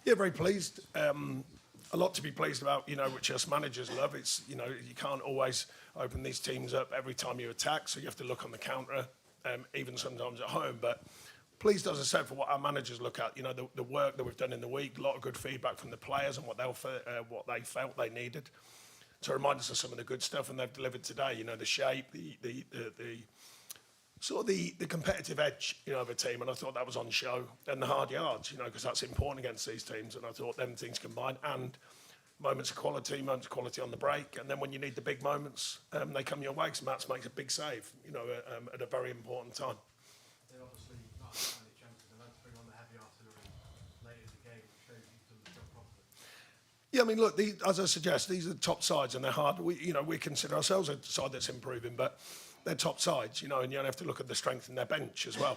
Yeah, very pleased. A lot to be pleased about, which us managers love. It's, you can't always open these teams up every time you attack, so you have to look on the counter, even sometimes at home. But pleased, as I said, for what our managers look at, the work that we've done in the week, a lot of good feedback from the players and what they felt they needed to remind us of some of the good stuff, and they've delivered today. The shape, the sort of the competitive edge, of a team, and I thought that was on show, and the hard yards, because that's important against these teams, and I thought them things combined, and moments of quality on the break, and then when you need the big moments, they come your way, because Mats makes a big save, at a very important time. They obviously not find the chances, and let's bring on the heavy artillery late in the game, which shows you've done the job properly. Yeah, I mean, look, as I suggest, these are the top sides, and they're hard. We consider ourselves a side that's improving, but they're top sides, and you have to look at the strength in their bench as well.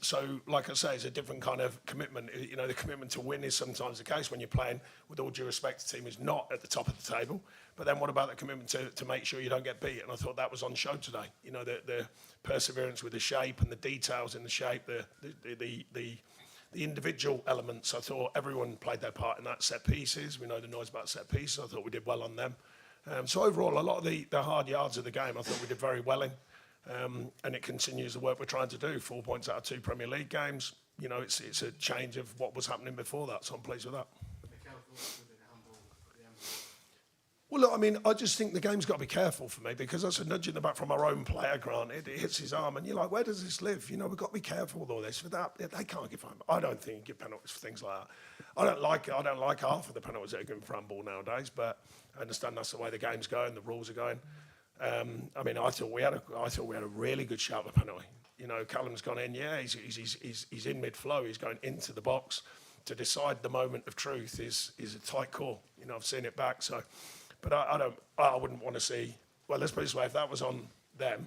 So, like I say, it's a different kind of commitment. The commitment to win is sometimes the case when you're playing, with all due respect, the team is not at the top of the table. But then what about the commitment to make sure you don't get beat? And I thought that was on show today. The perseverance with the shape and the details in the shape, the individual elements. I thought everyone played their part in that. Set pieces, we know the noise about set pieces. I thought we did well on them. So overall, a lot of the hard yards of the game, I thought we did very well in. And it continues the work we're trying to do. 4 points out of 2 Premier League games. It's a change of what was happening before that, so I'm pleased with that. Well, look, I mean, I just think the game's got to be careful for me, because that's a nudge in the back from our own player, granted. It hits his arm, and you're like, where does this live? We've got to be careful with all this. For that, they can't give him. I don't think you give penalties for things like that. I don't like half of the penalties that are given for handball nowadays, but I understand that's the way the game's going, the rules are going. I mean, I thought we had a really good shout of penalty. Callum's gone in. Yeah, he's in mid-flow. He's going into the box to decide the moment of truth. Is a tight call. I've seen it back. So, but I wouldn't want to see. Well, let's put it this way: if that was on them,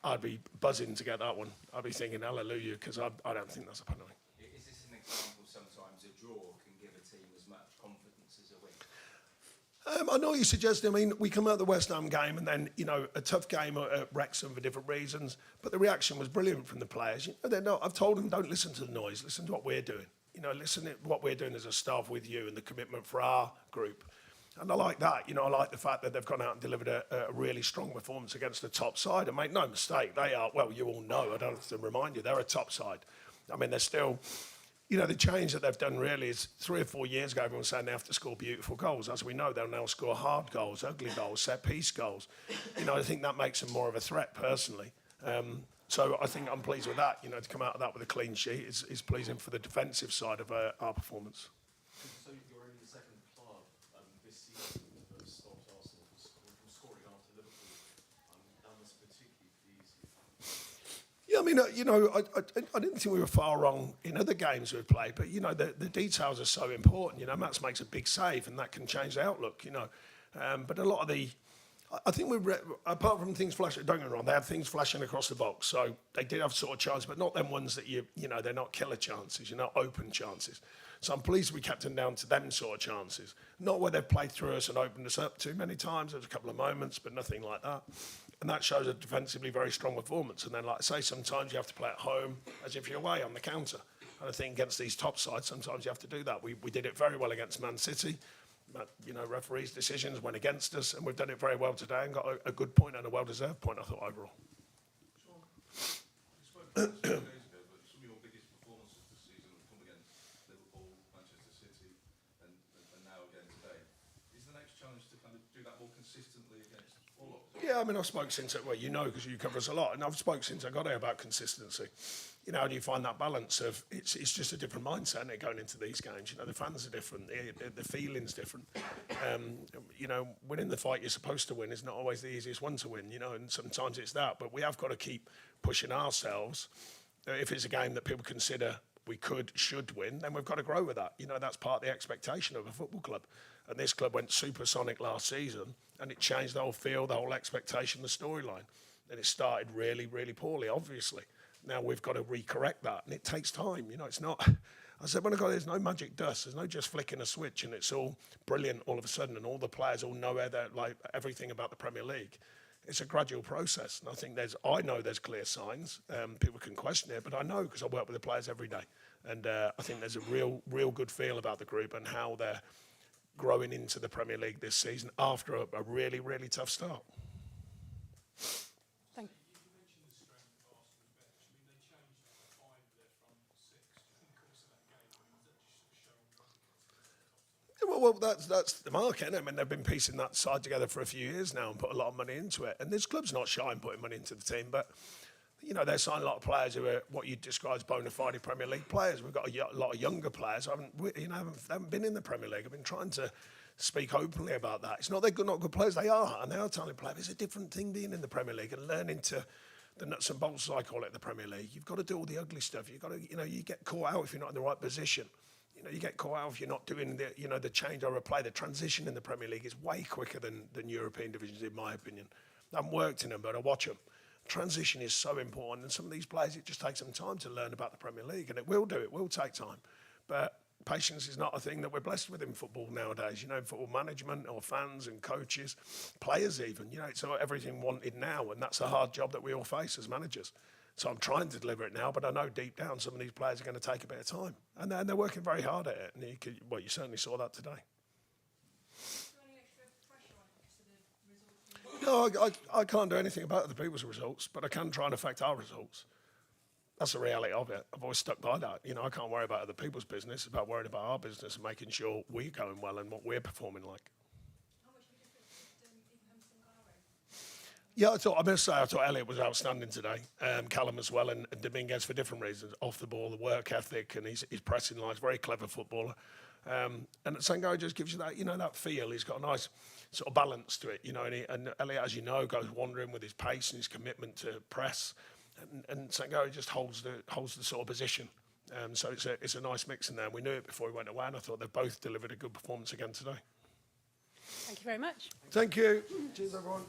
I'd be buzzing to get that one. I'd be thinking hallelujah, because I don't think that's a penalty. Is this an example? Sometimes a draw can give a team as much confidence as a win. I know what you're suggesting. I mean, we come out of the West Ham game, and then a tough game at Wrexham for different reasons. But the reaction was brilliant from the players. They're not. I've told them, don't listen to the noise. Listen to what we're doing. Listen to what we're doing as a staff with you, and the commitment for our group. And I like that. I like the fact that they've gone out and delivered a really strong performance against the top side. And make no mistake, they are. Well, you all know. I don't have to remind you, they're a top side. I mean, they're still. The change that they've done really is 3 or 4 years ago, everyone was saying they have to score beautiful goals. As we know, they'll now score hard goals, ugly goals, set-piece goals. I think that makes them more of a threat, personally. So I think I'm pleased with that. To come out of that with a clean sheet is pleasing for the defensive side of our performance. So you're only the second club this season that has stopped Arsenal from scoring after Liverpool. That must particularly please you. Yeah, I mean, I didn't think we were far wrong in other games we've played, but, the details are so important. Mats makes a big save, and that can change the outlook, But a lot of I think apart from things flashing, don't get me wrong, they had things flashing across the box, so they did have sort of chances, but not them ones that they're not killer chances, open chances. So I'm pleased we kept them down to them sort of chances. Not where they've played through us and opened us up too many times. There's a couple of moments, but nothing like that. And that shows a defensively very strong performance. And then, like I say, sometimes you have to play at home as if you're away on the counter. And I think against these top sides, sometimes you have to do that. We did it very well against Man City. Referees' decisions went against us, and we've done it very well today and got a good point and a well-deserved point, I thought, overall. Sure. Yeah, I mean, I've spoke since, because you cover us a lot, and I've spoke since I got here about consistency. How do you find that balance of, it's just a different mindset, isn't it, going into these games? The fans are different, the feeling's different. Winning the fight you're supposed to win is not always the easiest one to win, and sometimes it's that, but we have got to keep pushing ourselves. If it's a game that people consider we should win, then we've got to grow with that. That's part of the expectation of a football club. And this club went supersonic last season, and it changed the whole feel, the whole expectation, the storyline. And it started really, really poorly, obviously. Now we've got to recorrect that, and it takes time. It's not. I said when I got there, there's no magic dust. There's no just flicking a switch, and it's all brilliant all of a sudden, and all the players all know everything about the Premier League. It's a gradual process, and I think I know there's clear signs. People can question it, but I know because I work with the players every day. And I think there's a real good feel about the group and how they're growing into the Premier League this season after a really, really tough start. Thank You mentioned the strength of Arsenal's bench. I mean, they changed 5 of their front 6 during the course of that game. I mean, does that just show on the Yeah, well, that's the mark, isn't it? I mean, they've been piecing that side together for a few years now and put a lot of money into it. And this club's not shy in putting money into the team, but you know, they're signing a lot of players who are what you'd describe as bona fide Premier League players. We've got a lot of younger players who haven't been in the Premier League. I've been trying to speak openly about that. It's not they're not good players. They are, and they are talented players. It's a different thing being in the Premier League and learning to the nuts and bolts, as I call it, the Premier League. You've got to do all the ugly stuff. You've got to, you get caught out if you're not in the right position. You get caught out if you're not doing the changeover play. The transition in the Premier League is way quicker than European divisions, in my opinion. I haven't worked in them, but I watch them. Transition is so important, and some of these players, it just takes some time to learn about the Premier League, and it will take time. But patience is not a thing that we're blessed with in football nowadays. Football management or fans and coaches, players even. It's everything wanted now, and that's a hard job that we all face as managers. So I'm trying to deliver it now, but I know deep down some of these players are going to take a bit of time, and they're working very hard at it. And you certainly saw that today. No, I can't do anything about other people's results, but I can try and affect our results. That's the reality of it. I've always stuck by that. I can't worry about other people's business. It's about worrying about our business and making sure we're going well and what we're performing like. How much of a difference did Yeah, I thought Elliot was outstanding today. Callum as well, and Dominguez for different reasons. Off the ball, the work ethic, and his pressing lines. Very clever footballer. And Sangari just gives you that, that feel. He's got a nice sort of balance to it, and Elliot, as you know, goes wandering with his pace and his commitment to press, and Sangari just holds the sort of position. So it's a nice mix in there. We knew it before we went away, and I thought they both delivered a good performance again today. Thank you very much. Thank you. Cheers, everyone.